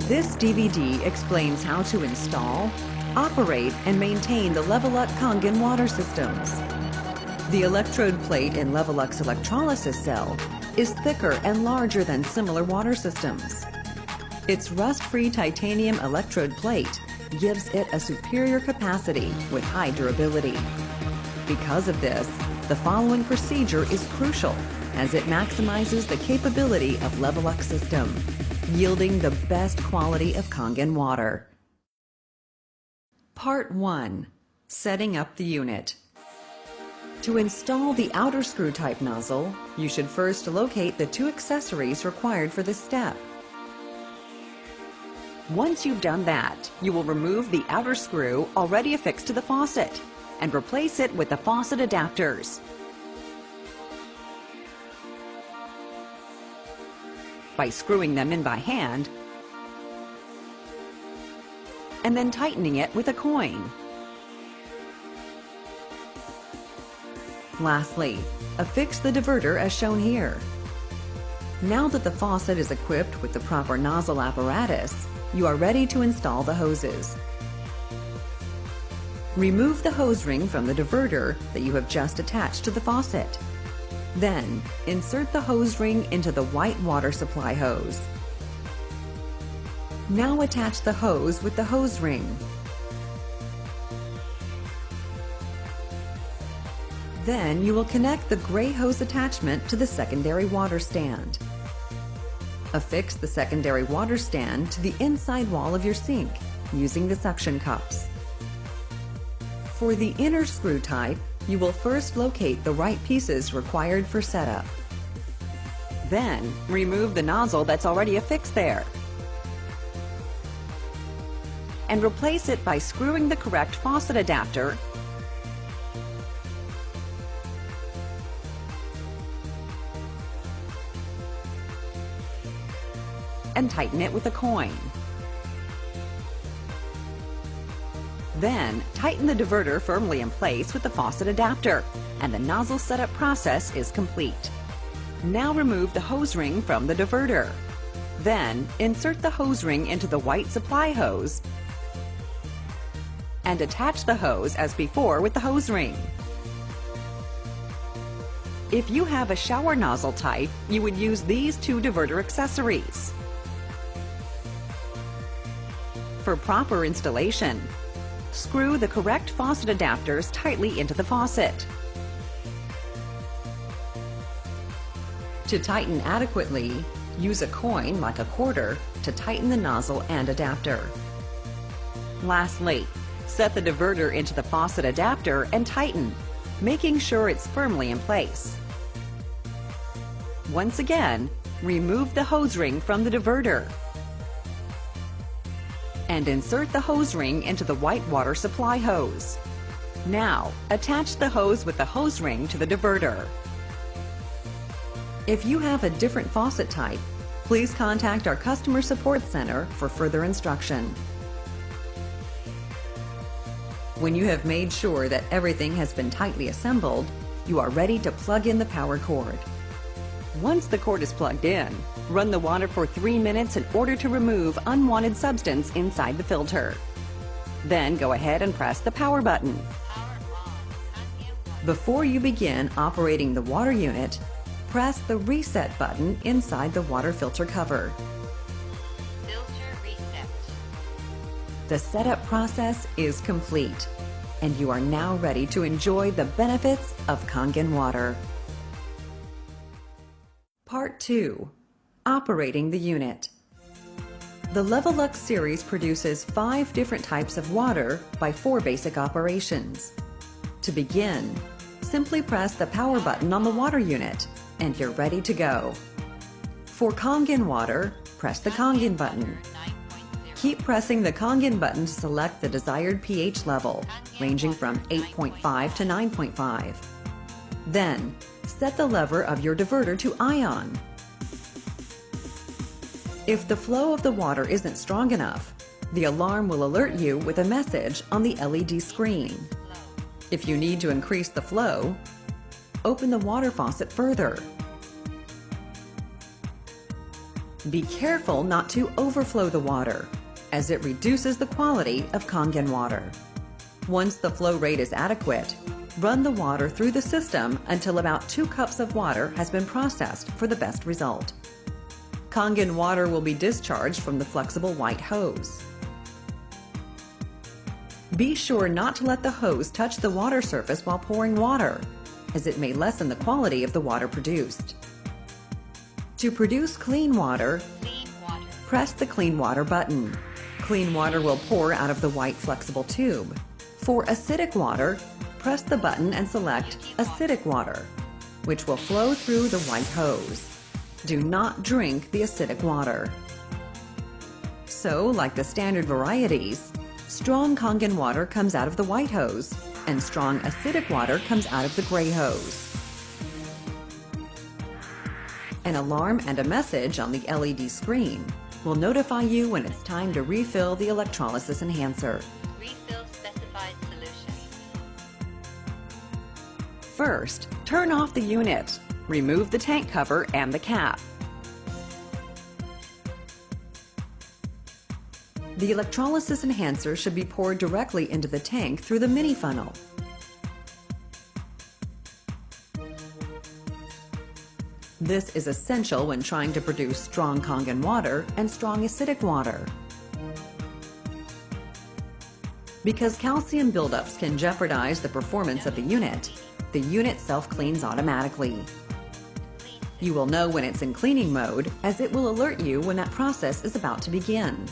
This DVD explains how to install, operate, and maintain the Levelux Kangen water systems. The electrode plate in Levelux electrolysis cell is thicker and larger than similar water systems. Its rust-free titanium electrode plate gives it a superior capacity with high durability. Because of this, the following procedure is crucial as it maximizes the capability of Levelux system, yielding the best quality of Kangen water. Part 1. Setting up the unit. To install the outer screw type nozzle, you should first locate the two accessories required for this step. Once you've done that, you will remove the outer screw already affixed to the faucet and replace it with the faucet adapters. By screwing them in by hand and then tightening it with a coin. Lastly, affix the diverter as shown here. Now that the faucet is equipped with the proper nozzle apparatus, you are ready to install the hoses. Remove the hose ring from the diverter that you have just attached to the faucet. Then, insert the hose ring into the white water supply hose. Now attach the hose with the hose ring. Then you will connect the gray hose attachment to the secondary water stand. Affix the secondary water stand to the inside wall of your sink using the suction cups. For the inner screw type, you will first locate the right pieces required for setup. Then, remove the nozzle that's already affixed there and replace it by screwing the correct faucet adapter and tighten it with a coin. Then, tighten the diverter firmly in place with the faucet adapter, and the nozzle setup process is complete. Now remove the hose ring from the diverter. Then, insert the hose ring into the white supply hose and attach the hose as before with the hose ring. If you have a shower nozzle type, you would use these two diverter accessories. For proper installation, screw the correct faucet adapters tightly into the faucet. To tighten adequately, use a coin like a quarter to tighten the nozzle and adapter. Lastly, set the diverter into the faucet adapter and tighten, making sure it's firmly in place. Once again, remove the hose ring from the diverter and insert the hose ring into the white water supply hose. Now, attach the hose with the hose ring to the diverter. If you have a different faucet type, please contact our Customer Support Center for further instruction. When you have made sure that everything has been tightly assembled, you are ready to plug in the power cord. Once the cord is plugged in, run the water for 3 minutes in order to remove unwanted substance inside the filter. Then go ahead and press the power button. Before you begin operating the water unit, press the reset button inside the water filter cover. Filter reset. The setup process is complete, and you are now ready to enjoy the benefits of Kangen water. Part 2. Operating the unit. The Levelux series produces 5 different types of water by 4 basic operations. To begin, simply press the power button on the water unit, and you're ready to go. For Kangen water, press the Kangen button. Keep pressing the Kangen button to select the desired pH level, ranging from 8.5 to 9.5. Then, set the lever of your diverter to ion. If the flow of the water isn't strong enough, the alarm will alert you with a message on the LED screen. If you need to increase the flow, open the water faucet further. Be careful not to overflow the water, as it reduces the quality of Kangen water. Once the flow rate is adequate, run the water through the system until about 2 cups of water has been processed for the best result. Kangen water will be discharged from the flexible white hose. Be sure not to let the hose touch the water surface while pouring water, as it may lessen the quality of the water produced. To produce clean water, press the Clean Water button. Clean water will pour out of the white flexible tube. For acidic water, press the button and select Acidic Water, which will flow through the white hose. Do not drink the acidic water. So, like the standard varieties, strong Kangen water comes out of the white hose, and strong acidic water comes out of the gray hose. An alarm and a message on the LED screen will notify you when it's time to refill the electrolysis enhancer. Refill specified solution. First, turn off the unit. Remove the tank cover and the cap. The electrolysis enhancer should be poured directly into the tank through the mini funnel. This is essential when trying to produce strong Kangen water and strong acidic water. Because calcium buildups can jeopardize the performance of the unit self-cleans automatically. You will know when it's in cleaning mode, as it will alert you when that process is about to begin.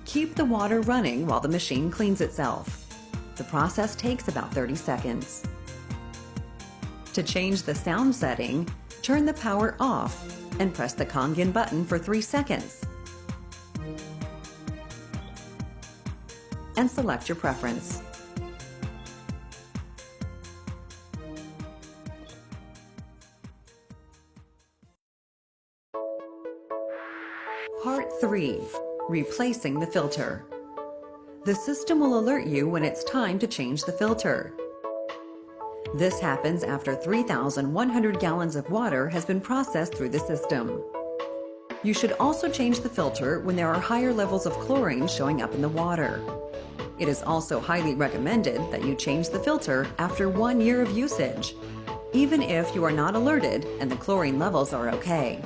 Keep the water running while the machine cleans itself. The process takes about 30 seconds. To change the sound setting, turn the power off and press the Kangen button for 3 seconds. And select your preference. Part 3. Replacing the filter. The system will alert you when it's time to change the filter. This happens after 3,100 gallons of water has been processed through the system. You should also change the filter when there are higher levels of chlorine showing up in the water. It is also highly recommended that you change the filter after 1 year of usage, even if you are not alerted and the chlorine levels are okay.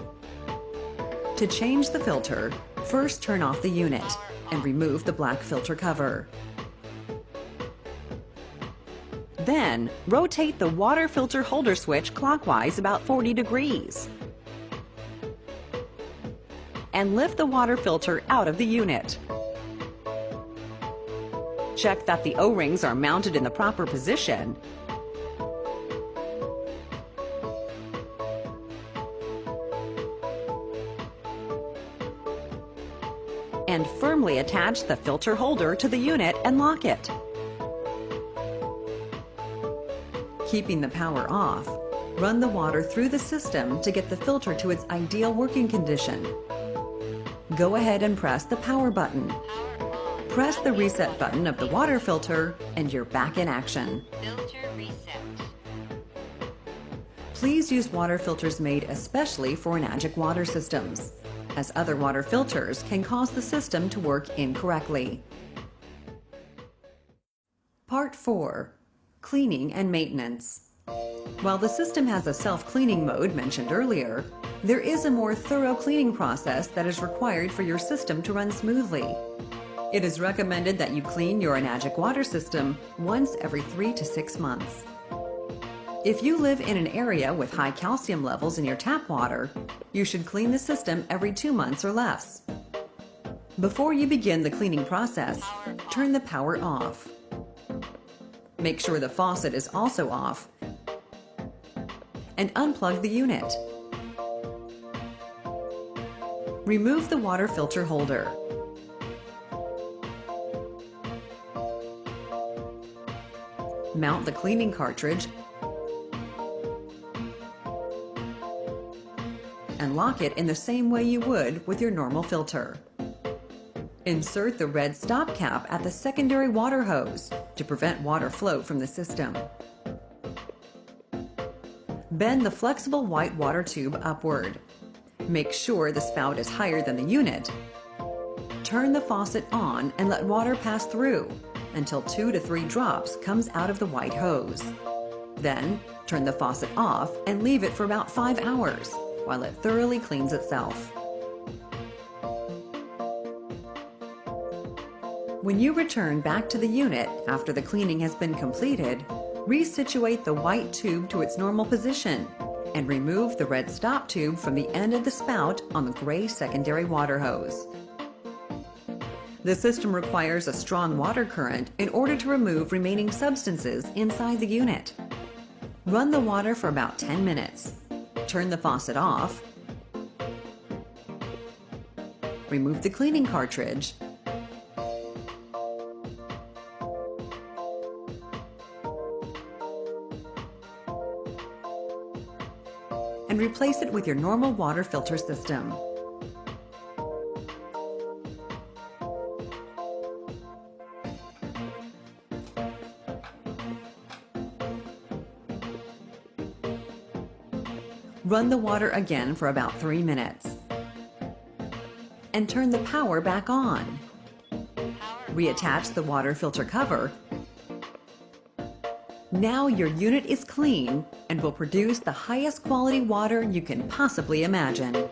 To change the filter, first turn off the unit and remove the black filter cover. Then, rotate the water filter holder switch clockwise about 40 degrees. And lift the water filter out of the unit. Check that the O-rings are mounted in the proper position. And firmly attach the filter holder to the unit and lock it. Keeping the power off, run the water through the system to get the filter to its ideal working condition. Go ahead and press the power button. Press the reset button of the water filter and you're back in action. Filter reset. Please use water filters made especially for enagic water systems, as other water filters can cause the system to work incorrectly. Part 4. Cleaning and maintenance. While the system has a self-cleaning mode mentioned earlier, there is a more thorough cleaning process that is required for your system to run smoothly. It is recommended that you clean your enagic water system once every 3 to 6 months. If you live in an area with high calcium levels in your tap water, you should clean the system every 2 months or less. Before you begin the cleaning process, turn the power off. Make sure the faucet is also off and unplug the unit. Remove the water filter holder. Mount the cleaning cartridge and lock it in the same way you would with your normal filter. Insert the red stop cap at the secondary water hose to prevent water flow from the system. Bend the flexible white water tube upward. Make sure the spout is higher than the unit. Turn the faucet on and let water pass through until 2 to 3 drops comes out of the white hose. Then, turn the faucet off and leave it for about 5 hours while it thoroughly cleans itself. When you return back to the unit after the cleaning has been completed, resituate the white tube to its normal position and remove the red stop tube from the end of the spout on the gray secondary water hose. The system requires a strong water current in order to remove remaining substances inside the unit. Run the water for about 10 minutes. Turn the faucet off. Remove the cleaning cartridge. And replace it with your normal water filter system. Run the water again for about 3 minutes. And turn the power back on. Reattach the water filter cover. Now your unit is clean and will produce the highest quality water you can possibly imagine.